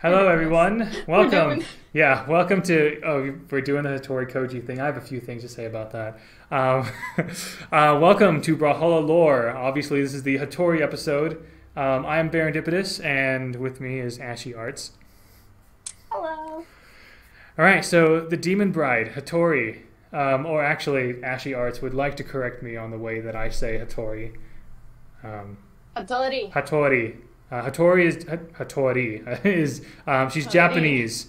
Hello, everyone. We're Welcome. doing. Yeah, welcome to. Oh, we're doing the Hattori Koji thing. I have a few things to say about that. Um, welcome to Brawlhalla Lore. Obviously, this is the Hattori episode. I am Barendipitous, and with me is Ashy Arts. Hello. All right, so the Demon Bride, Hattori, or actually, Ashy Arts would like to correct me on the way that I say Hattori. Hattori. Hattori. Hattori is she's Hattori. Japanese.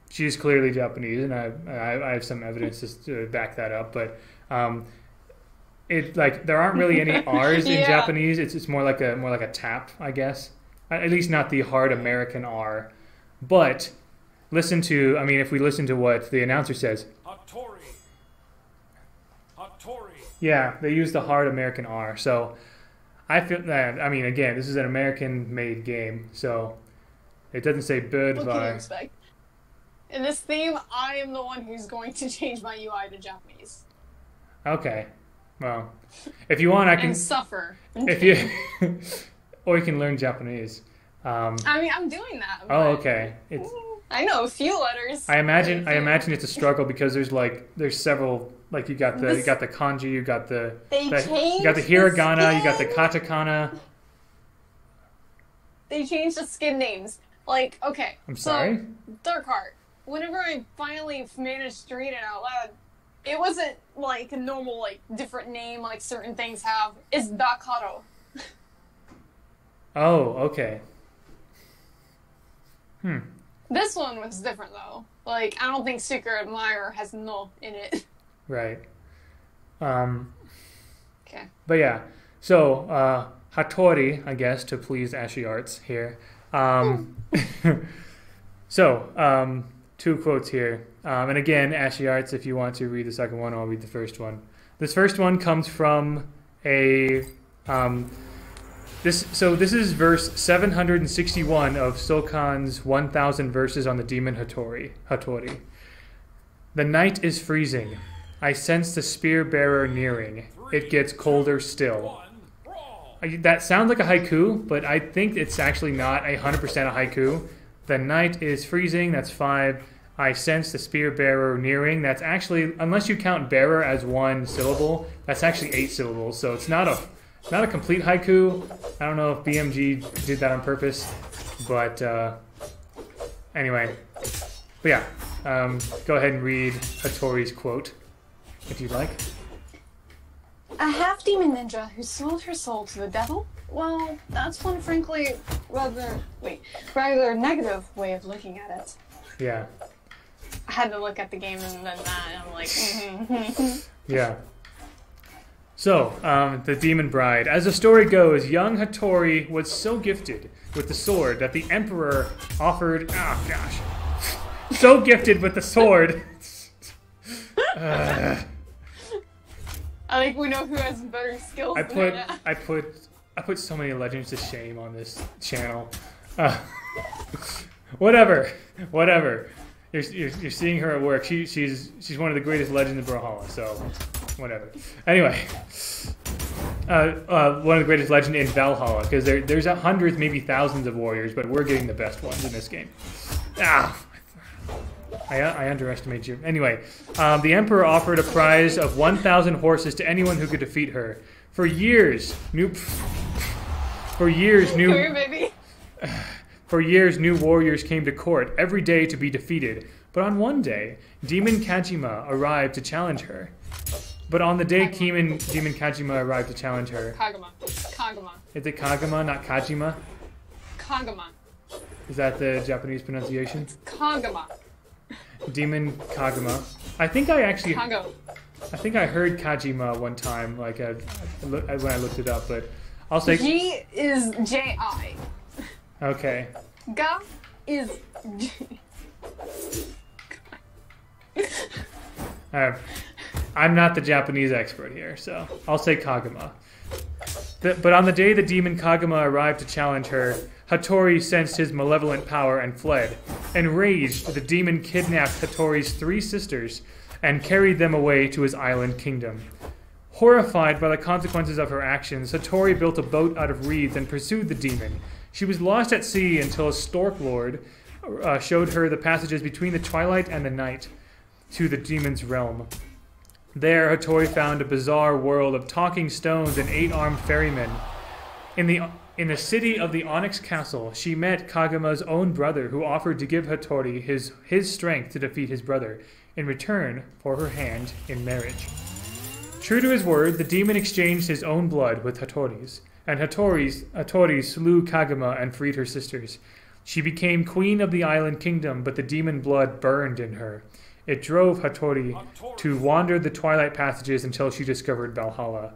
She's clearly Japanese, and I have some evidence to back that up. But it like there aren't really any R's in Yeah. Japanese. It's more like a tap, I guess. At least not the hard American R. But if we listen to what the announcer says, Hattori. Hattori. yeah, they use the hard American R. So I feel that. Again, this is an American-made game, so it doesn't say bird What can you by. expect? In this theme, I am the one who's going to change my UI to Japanese Okay, well, if you want, I can. and suffer. If you, or you can learn Japanese. I'm doing that. Oh, but okay. It's. I know a few letters. I imagine it's a struggle because there's several. Like you got the kanji, you got the They you got the changed hiragana, the you got the skin. katakana. They changed the skin names. Like, okay. I'm sorry? So, Darkheart. Whenever I finally managed to read it out loud, it wasn't like a normal, like, different name like certain things have. It's Dakaro. Oh, okay. This one was different though. Like, I don't think Secret Admirer has no in it. Right. Okay. But yeah, so Hattori, I guess, to please Ashy Arts here. So, two quotes here. And again, Ashy Arts, if you want to read the second one, I'll read the first one. This first one comes from a... This is verse 761 of Sokan's 1000 verses on the demon Hattori. The night is freezing. I sense the spear bearer nearing. It gets colder still. Brawl. That sounds like a haiku, but I think it's actually not 100% a haiku. The night is freezing, that's 5. I sense the spear bearer nearing. That's actually, unless you count bearer as one syllable, that's actually 8 syllables. So it's not a complete haiku. I don't know if BMG did that on purpose, but anyway. But yeah, go ahead and read Hattori's quote, if you'd like. A half-demon ninja who sold her soul to the devil? Well, that's one frankly rather negative way of looking at it. Yeah, I had to look at the game and then that, and I'm like, yeah. So, the Demon Bride. As the story goes, young Hattori was so gifted with the sword that the Emperor offered... Oh, gosh. So gifted with the sword... I think we know who has better skills I than put so many legends to shame on this channel. Whatever. You're seeing her at work. She's one of the greatest legends in Brawlhalla. So, whatever. Anyway, one of the greatest legends in Valhalla because there's hundreds, maybe thousands of warriors, but we're getting the best ones in this game. I underestimate you. Anyway, the Emperor offered a prize of 1,000 horses to anyone who could defeat her. For years, new Come here, baby. For years, new warriors came to court every day to be defeated. But on one day, Demon Kajima arrived to challenge her. Kagama. Demon Kajima arrived to challenge her. Kagama. Is it Kagama, not Kajima? Kagama. Is that the Japanese pronunciation? Kagama. Demon Kagama. I think I heard Kajima one time, like when I looked it up, but I'll say. G is J-I. Okay. Ga is G. I'm not the Japanese expert here, so I'll say Kagama. But on the day the demon Kagama arrived to challenge her, Hattori sensed his malevolent power and fled. Enraged, the demon kidnapped Hattori's 3 sisters and carried them away to his island kingdom. Horrified by the consequences of her actions, Hattori built a boat out of reeds and pursued the demon. She was lost at sea until a stork lord showed her the passages between the twilight and the night to the demon's realm. There, Hattori found a bizarre world of talking stones and 8-armed ferrymen. In the city of the Onyx Castle, she met Kagama's own brother, who offered to give Hattori his strength to defeat his brother, in return for her hand in marriage. True to his word, the demon exchanged his own blood with Hattori's, and Hattori slew Kagama and freed her sisters. She became queen of the island kingdom, but the demon blood burned in her. It drove Hattori to wander the twilight passages until she discovered Brawlhalla.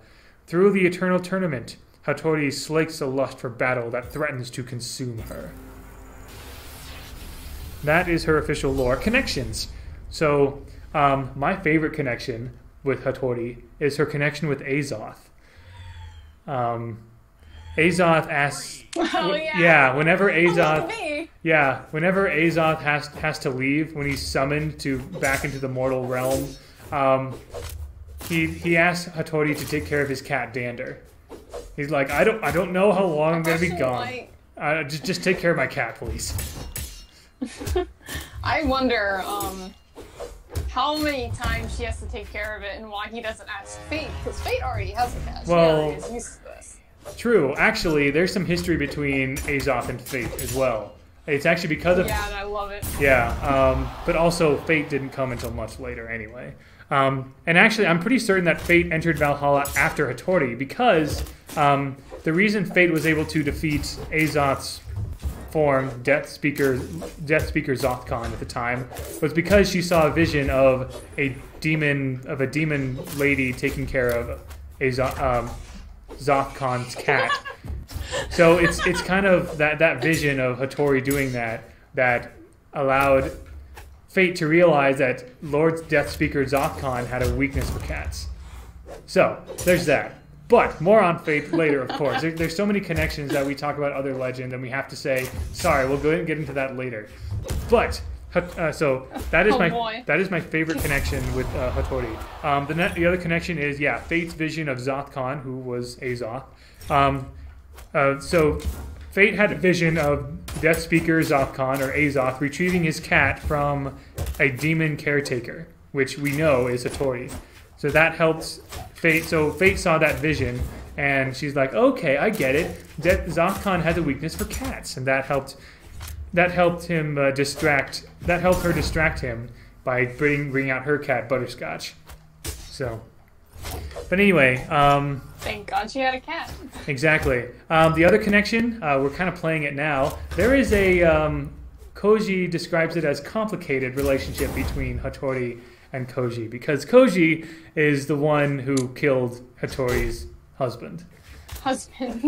Through the eternal tournament, Hattori slakes a lust for battle that threatens to consume her. That is her official lore. Connections. So, my favorite connection with Hattori is her connection with Azoth. Azoth asks... Oh, yeah. Whenever Azoth... me. Yeah, whenever Azoth has to leave, when he's summoned back into the mortal realm, he asks Hattori to take care of his cat Dander. He's like, I don't know how long I'm gonna be gone. Just take care of my cat, please. I wonder how many times she has to take care of it and why he doesn't ask Fate, because Fate already has a cat. Well, she is used to this. True. Actually, there's some history between Azoth and Fate as well. It's actually because of... Yeah, and I love it. Yeah, but also Fate didn't come until much later anyway. And actually, I'm pretty certain that Fate entered Brawlhalla after Hattori, because the reason Fate was able to defeat Azoth's form, Death Speaker Zothkon at the time, was because she saw a vision of a demon lady taking care of Zothkon's cat. So it's kind of that vision of Hattori doing that allowed Fate to realize that Lord Death Speaker Zothkon had a weakness for cats. So there's that. But more on Fate later, of course. There's so many connections that we talk about other legends, and we have to say, sorry, we'll go ahead and get into that later. But so that is my favorite connection with Hattori. The other connection is Fate's vision of Zothkon, who was Azoth. So Fate had a vision of Death Speaker Zothkon, or Azoth, retrieving his cat from a demon caretaker, which we know is Hattori. So that helps Fate. So Fate saw that vision, and she's like, "Okay, I get it. Zothkon has a weakness for cats," and that helped him distract. That helped her distract him by bringing out her cat Butterscotch. So, but anyway, thank God she had a cat. Exactly. The other connection, we're kind of playing it now. There is a Koji describes it as complicated relationship between Hattori and Koji, because Koji is the one who killed Hattori's husband.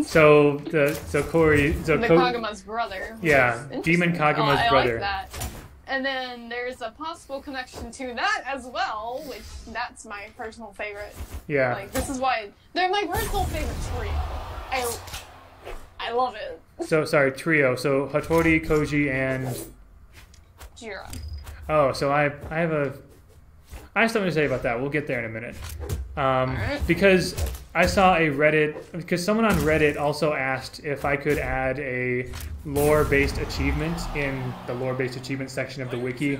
So Kagama's brother. Yeah, Demon Kagama's brother. I like that. And then there's a possible connection to that as well, which that's my personal favorite. Yeah. Like, this is why they're my personal favorite trio. I love it. So sorry, trio. So Hattori, Koji, and Jira. Oh, so I have something to say about that. We'll get there in a minute. Right. Because I saw because someone on Reddit also asked if I could add a lore-based achievement in the lore-based achievement section of the wiki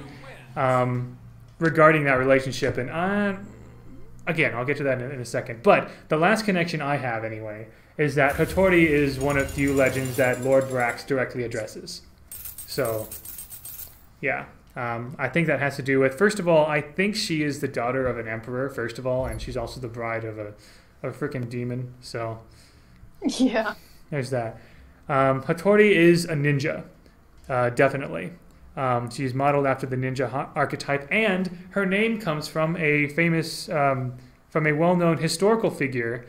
regarding that relationship. And again, I'll get to that in a second. But the last connection I have, anyway, is that Hattori is one of few legends that Lord Brax directly addresses. So, yeah. I think that has to do with, first of all, I think she is the daughter of an emperor, first of all, and she's also the bride of a freaking demon, so... Yeah. There's that. Hattori is a ninja, definitely. She's modeled after the ninja archetype, and her name comes from a famous, from a well-known historical figure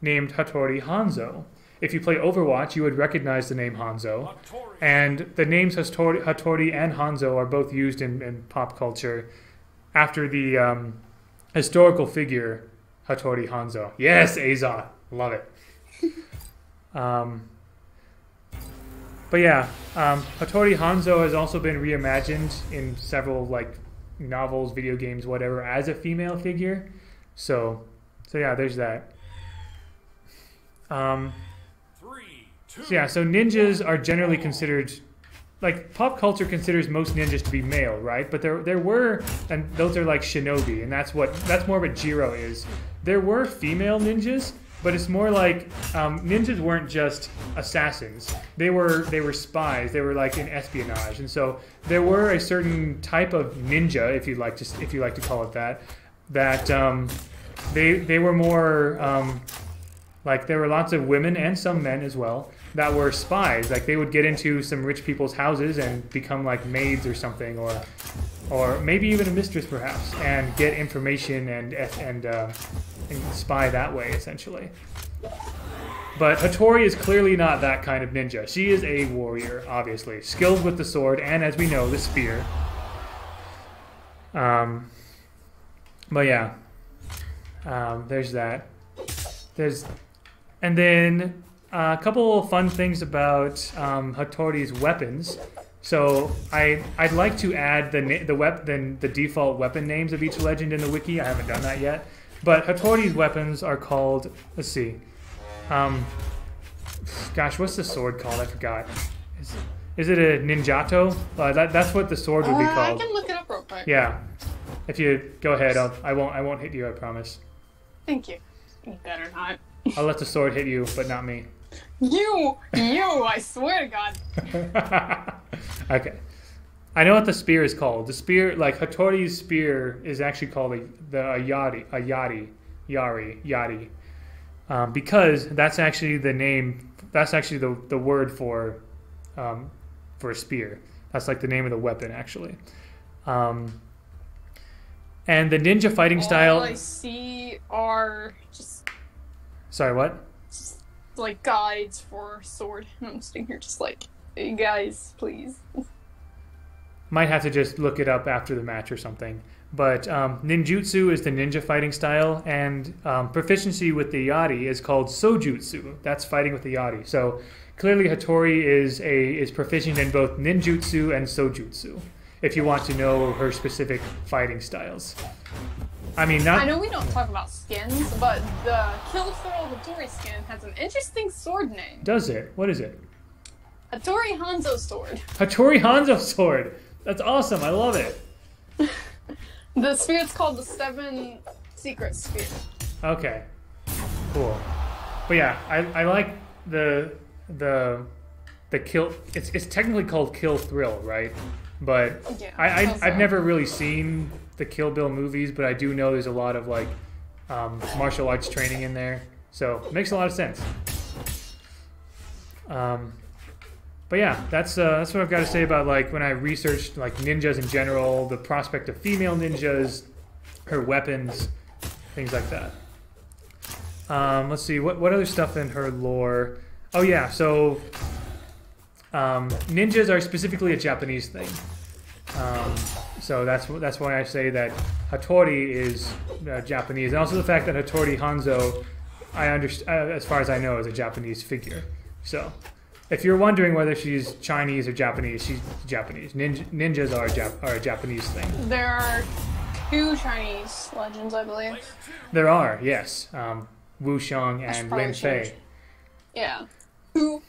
named Hattori Hanzo. If you play Overwatch, you would recognize the name Hanzo. And the names Hattori and Hanzo are both used in pop culture after the historical figure Hattori Hanzo. Yes, Azoth. Love it. But yeah, Hattori Hanzo has also been reimagined in several novels, video games, whatever, as a female figure. So yeah, there's that. So ninjas are generally considered, like pop culture considers most ninjas to be male, right? But there were, and those are like shinobi, and that's more what Jiro is. There were female ninjas, but it's more like ninjas weren't just assassins. They were spies. They were like in espionage, and so there were a certain type of ninja, if you like to call it that. That they were more like there were lots of women and some men as well that were spies. Like they would get into some rich people's houses and become like maids or something, or maybe even a mistress perhaps, and get information and spy that way essentially. But Hattori is clearly not that kind of ninja. She is a warrior, obviously, skilled with the sword and, as we know, the spear. But yeah, there's that. And then a couple of fun things about Hattori's weapons. So I'd like to add the default weapon names of each legend in the wiki. I haven't done that yet. But Hattori's weapons are called, let's see. Gosh, what's the sword called? I forgot. Is it a ninjato? That's what the sword would be called. I can look it up real quick. Yeah. If you go ahead, I won't hit you, I promise. Thank you. You better not. I'll let the sword hit you, but not me. You, I swear to God. Okay. I know what the spear is called. The spear, like Hattori's spear, is actually called a yari, because that's actually the name. That's actually the word for a spear. That's like the name of the weapon, actually. And the ninja fighting style. All I see are just. Sorry, what? Just like guides for sword. And I'm sitting here just like, hey guys, please. Might have to just look it up after the match or something. But ninjutsu is the ninja fighting style, and proficiency with the yari is called sojutsu. That's fighting with the yari. So clearly Hattori is proficient in both ninjutsu and sojutsu, if you want to know her specific fighting styles. I mean, I know we don't talk about skins, but the Kill Thrill Hattori skin has an interesting sword name. Does it? What is it? Hattori Hanzo sword. Hattori Hanzo sword. That's awesome. I love it. The spear's called the Seven Secret Spear. Okay. Cool. But yeah, I like the kill. It's technically called Kill Thrill, right? But yeah, I've never really seen the Kill Bill movies, but I do know there's a lot of like martial arts training in there, so it makes a lot of sense. But yeah, that's what I've got to say about like when I researched like ninjas in general, the prospect of female ninjas, her weapons, things like that. Let's see, what other stuff in her lore? Oh yeah, so ninjas are specifically a Japanese thing. So that's why I say that Hattori is Japanese, and also the fact that Hattori Hanzo, as far as I know, is a Japanese figure. So if you're wondering whether she's Chinese or Japanese, she's Japanese. Ninjas are a Japanese thing. There are 2 Chinese legends, I believe. There are, yes. Wu Shang and Lin Fei. Yeah. Who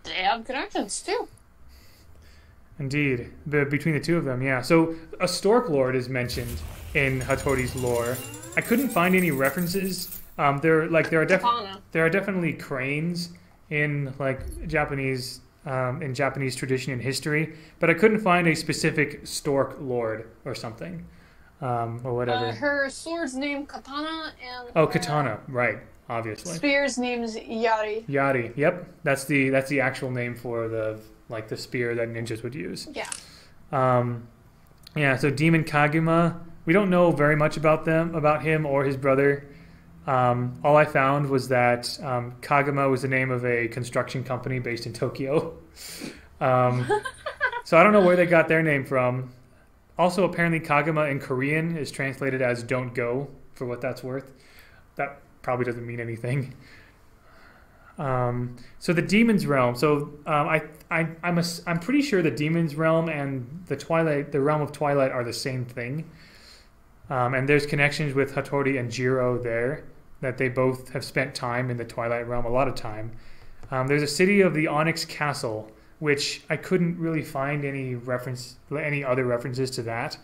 they have connections too. Indeed. Between the two of them, yeah. So a Stork Lord is mentioned in Hattori's lore. I couldn't find any references. There are definitely cranes in like Japanese tradition and history, but I couldn't find a specific Stork Lord or something, or whatever. Her sword's named Katana, and Katana, right? Obviously. Spear's name's Yari. Yari, yep. That's the actual name for the spear that ninjas would use. Yeah. Yeah. So Demon Kaguma, we don't know very much about him or his brother. All I found was that Kaguma was the name of a construction company based in Tokyo. So I don't know where they got their name from. Also, apparently Kaguma in Korean is translated as "don't go," for what that's worth. That probably doesn't mean anything. So the Demon's Realm. So I'm pretty sure the Demon's Realm and the Realm of Twilight are the same thing. And there's connections with Hattori and Jiro there, that they both have spent time in the Twilight Realm, a lot of time. There's a city of the Onyx Castle, which I couldn't really find any other references to that.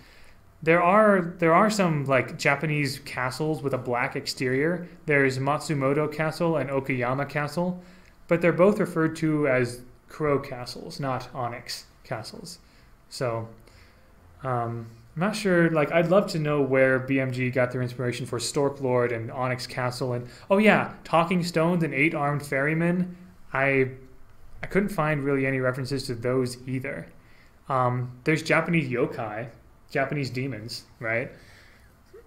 There are some like Japanese castles with a black exterior. There's Matsumoto Castle and Okayama Castle, but they're both referred to as crow castles, not onyx castles. So I'm not sure. Like, I'd love to know where BMG got their inspiration for Stork Lord and Onyx Castle, and oh yeah, Talking Stones and Eight-Armed Ferrymen. I couldn't find really any references to those either. There's Japanese yokai, Japanese demons, right?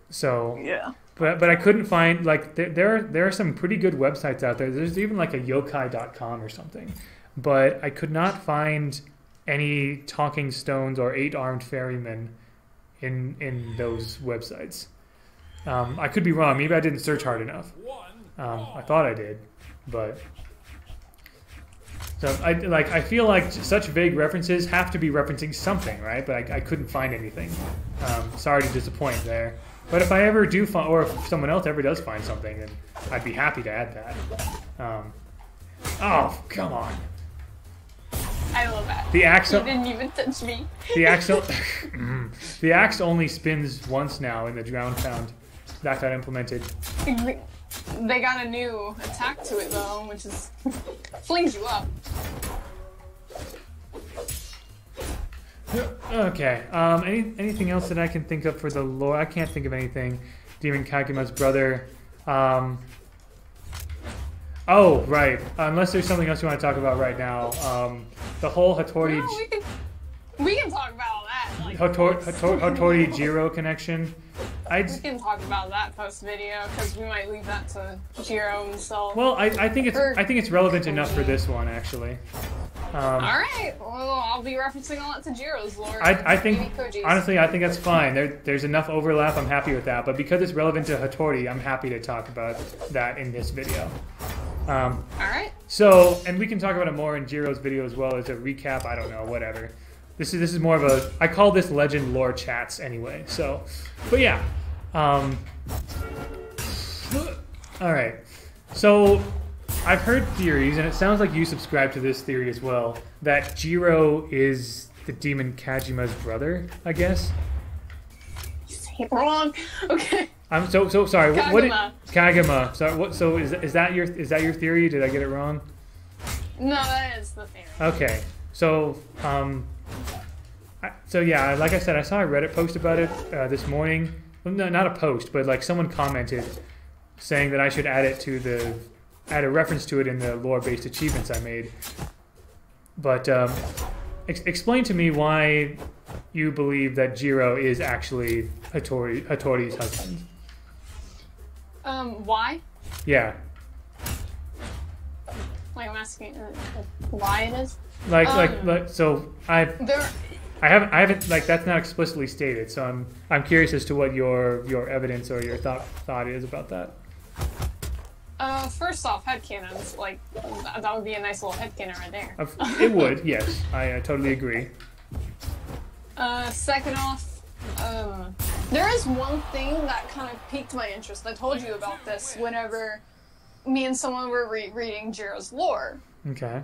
So Yeah. but I couldn't find, like, there are some pretty good websites out there. There's even like a yokai.com or something, but I could not find any Talking Stones or Eight-Armed Ferrymen in those websites. I could be wrong. Maybe I didn't search hard enough. I thought I did, but. So I feel like such vague references have to be referencing something, right? But I couldn't find anything. Sorry to disappoint there. But if I ever do find, or if someone else ever does find something, then I'd be happy to add that. Oh, come on. I love that. The axe. You didn't even touch me. The axe. The axe only spins once now in the Drowned Pound. That got implemented. They got a new attack to it though, which is flings you up. Okay. Anything else that I can think of for the lore? I can't think of anything. Demon Kaguma's brother. Oh, right. Unless there's something else you want to talk about right now. The whole Hattori. No, we can talk about all that. Like, Hattori Jiro connection. we can talk about that post video because we might leave that to Jiro himself. Well, I think it's relevant enough for this one actually. All right. Well, I'll be referencing a lot to Jiro's lore. I think honestly, I think that's fine. There's enough overlap. I'm happy with that. But because it's relevant to Hattori, I'm happy to talk about that in this video. All right. So, and we can talk about it more in Jiro's video as well as a recap. I don't know, whatever. This is more of a, I call this legend lore chats anyway. So, but yeah. All right. So I've heard theories, and it sounds like you subscribe to this theory as well, that Jiro is the demon Kajima's brother, I guess. You say it wrong. Okay. I'm so sorry. Kagama. What Kagama? Sorry. What? So is that your theory? Did I get it wrong? No, that is the theory. Okay. So so yeah, like I said, I saw a Reddit post about it this morning. Well, no, not a post, but like someone commented saying that I should add a reference to it in the lore-based achievements I made. But explain to me why you believe that Jiro is actually Hattori's husband. Why? Yeah. Like, I'm asking why it is. So I haven't like that's not explicitly stated. So I'm curious as to what your evidence or your thought is about that. First off, headcanons, like, that would be a nice little headcanon right there. It would, yes. I totally agree. Second off, there is one thing that kind of piqued my interest. I told you about this whenever me and someone were reading Jiro's lore. Okay.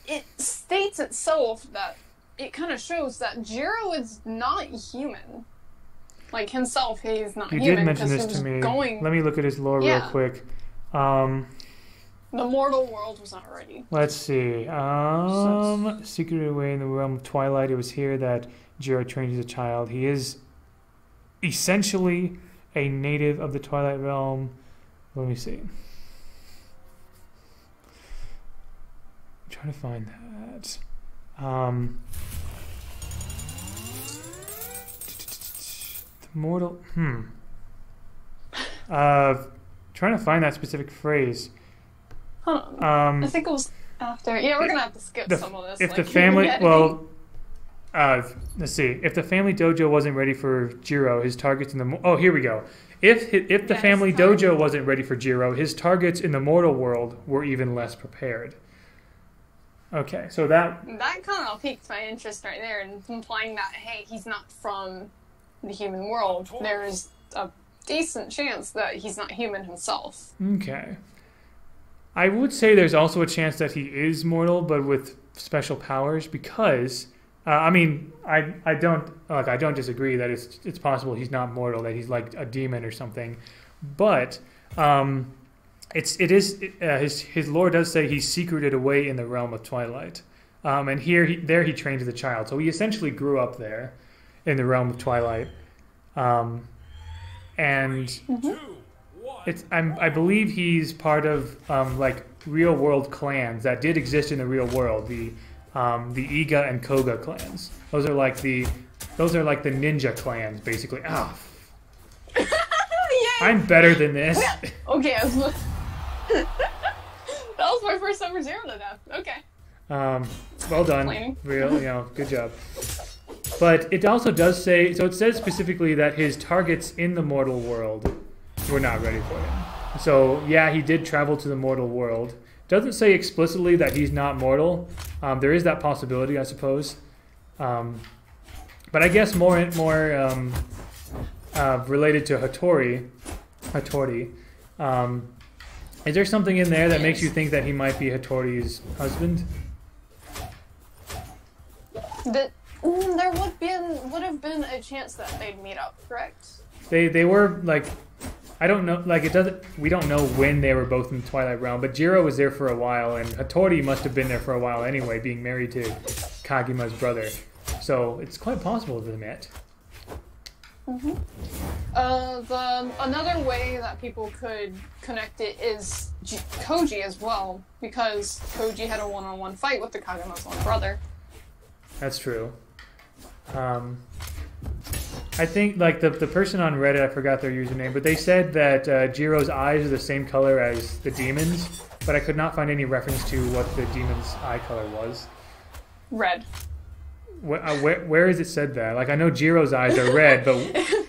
It states itself that it kind of shows that Jiro is not human. Like, himself, he's not human. You did mention this to me. Let me look at his lore real quick. The mortal world was not ready. Let's see. Secreted away in the realm of Twilight, it was here that Jiro trained as a child. He is essentially a native of the Twilight realm. Let me see. I'm trying to find that. The mortal. Trying to find that specific phrase. I think it was after. Yeah, we're gonna have to skip some of this. If the family, let's see. If the family dojo wasn't ready for Jiro, his targets in the here we go. If the family dojo wasn't ready for Jiro, his targets in the mortal world were even less prepared. Okay, so that kind of piqued my interest right there, and implying that hey, he's not from the human world. There is a decent chance that he's not human himself. Okay. I would say there's also a chance that he is mortal, but with special powers, because I mean, I don't disagree that it's possible he's not mortal, that he's like a demon or something, but his lore does say he's secreted away in the realm of Twilight, and there he trained as a child, so he essentially grew up there in the realm of Twilight, and I believe he's part of like real world clans that did exist in the real world. The Iga and Koga clans. Those are like the ninja clans, basically. Ah, I'm better than this. Okay, that was my first ever zero to death. Okay. Well done. Planning. Good job. But it also does say, so it says specifically that his targets in the mortal world were not ready for him. So yeah, he did travel to the mortal world. Doesn't say explicitly that he's not mortal. There is that possibility, I suppose. But I guess more related to Hattori. Is there something in there that makes you think that he might be Hattori's husband? There would have been a chance that they'd meet up, correct? They were like, I don't know, like we don't know when they were both in the Twilight Realm, but Jiro was there for a while, and Hattori must have been there for a while anyway, being married to Kagima's brother. So it's quite possible they met. Mm-hmm. Another way that people could connect it is Koji as well, because Koji had a one-on-one fight with the Kagima's own brother. That's true. I think, like, the person on Reddit, I forgot their username, but they said that Jiro's eyes are the same color as the demon's, but I could not find any reference to what the demon's eye color was. Red. Where is it said that? Like, I know Jiro's eyes are red, but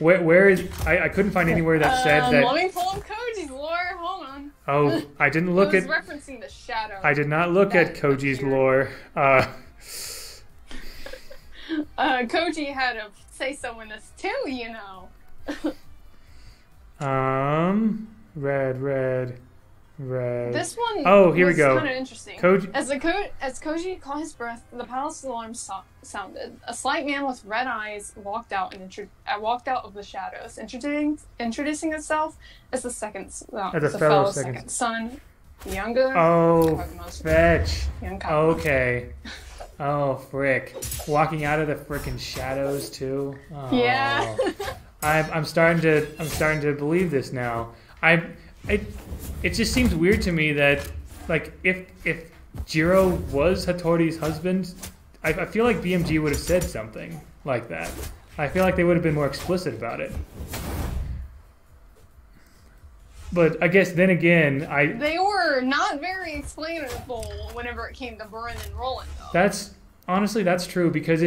where is... I couldn't find anywhere that said that... Let me pull up Koji's lore. Hold on. Oh, I didn't look at... It was referencing the shadow. I did not look at Koji's lore. Koji had a say-so in this too, you know. Red. This one. Oh, here we go. Kind of interesting. As Koji caught his breath, the palace alarm sounded. A slight man with red eyes walked out of the shadows, introducing itself as the fellow second son, the younger. Oh, fetch. Okay. Oh, frick. Walking out of the frickin' shadows, too? Oh. Yeah. I'm starting to believe this now. It just seems weird to me that, like, if Jiro was Hattori's husband, I feel like BMG would have said something like that. I feel like they would have been more explicit about it. But I guess then again, they were not very explainable whenever it came to Bryn and Roland, though. That's true, because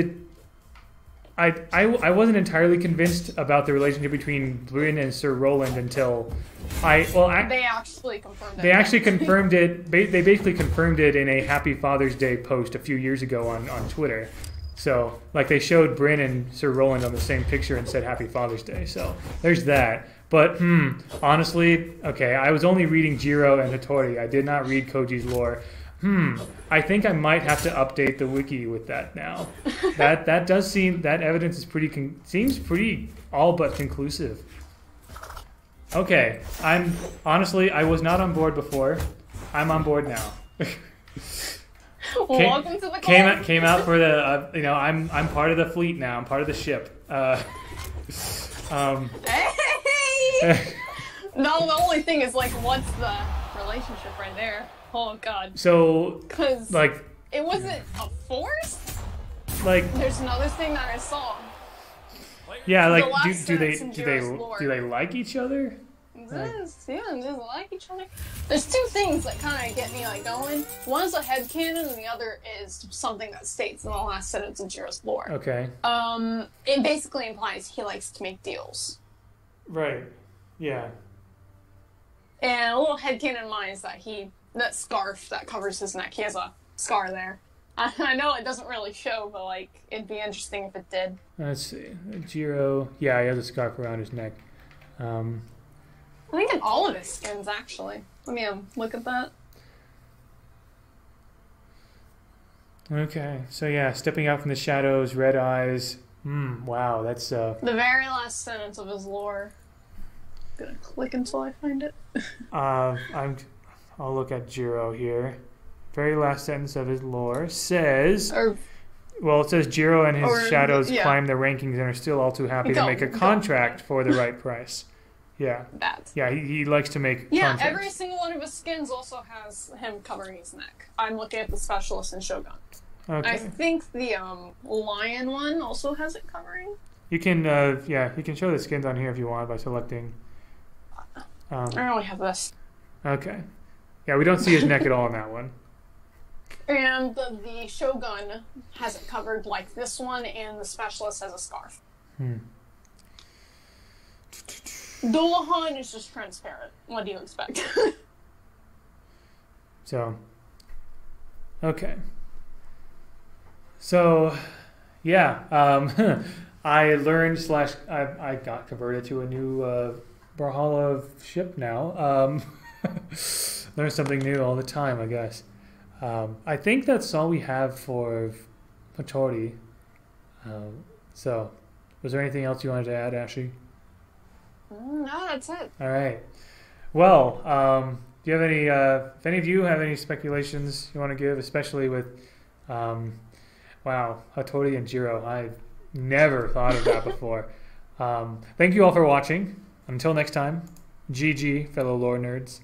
I wasn't entirely convinced about the relationship between Bryn and Sir Roland until they actually confirmed it. They actually confirmed it. They basically confirmed it in a Happy Father's Day post a few years ago on Twitter. So, like, they showed Bryn and Sir Roland on the same picture and said Happy Father's Day. So there's that. But honestly, okay, I was only reading Jiro and Hattori. I did not read Koji's lore. I think I might have to update the wiki with that now. That does seem, that evidence is seems pretty all but conclusive. Okay, I was not on board before. I'm on board now. Welcome to the club. Came out for the I'm part of the fleet now. I'm part of the ship. No, the only thing is, like, what's the relationship right there? Oh God. So, because like, it wasn't a force. Like, there's another thing that I saw. Yeah, like, do they like each other? Just like each other. There's two things that kind of get me, like, going. One is a headcanon, and the other is something that states in the last sentence of Jiro's lore. Okay. It basically implies he likes to make deals. Right. Yeah. And a little headcanon in mine is that scarf that covers his neck, he has a scar there. I know it doesn't really show, but, like, it'd be interesting if it did. Let's see. Jiro, yeah, he has a scarf around his neck. I think in all of his skins, actually. Let me look at that. Okay, so yeah, stepping out from the shadows, red eyes. Wow, that's The very last sentence of his lore. I'm gonna click until I find it. I'll look at Jiro here. Very last sentence of his lore says. Well, it says Jiro and his shadows climb the rankings and are still all too happy to make a contract for the right price. Yeah. That. Yeah, he likes to make Yeah, contracts. every single one of his skins also has him covering his neck. I'm looking at the specialist in Shogun. Okay. I think the lion one also has it covering. You can, you can show the skins on here if you want by selecting. I only have this. Okay. Yeah, we don't see his neck at all in that one. And the Shogun has it covered like this one, and the specialist has a scarf. Dullahan is just transparent. What do you expect? So, okay. So, yeah, I learned I got converted to a new Brawlhalla ship now. Learn something new all the time, I guess. I think that's all we have for Hattori. So, was there anything else you wanted to add, Ashley? No, that's it. All right. Well, do you have any? If any of you have any speculations you want to give, especially with, wow, Hattori and Jiro? I've never thought of that before. Thank you all for watching. Until next time, GG, fellow lore nerds.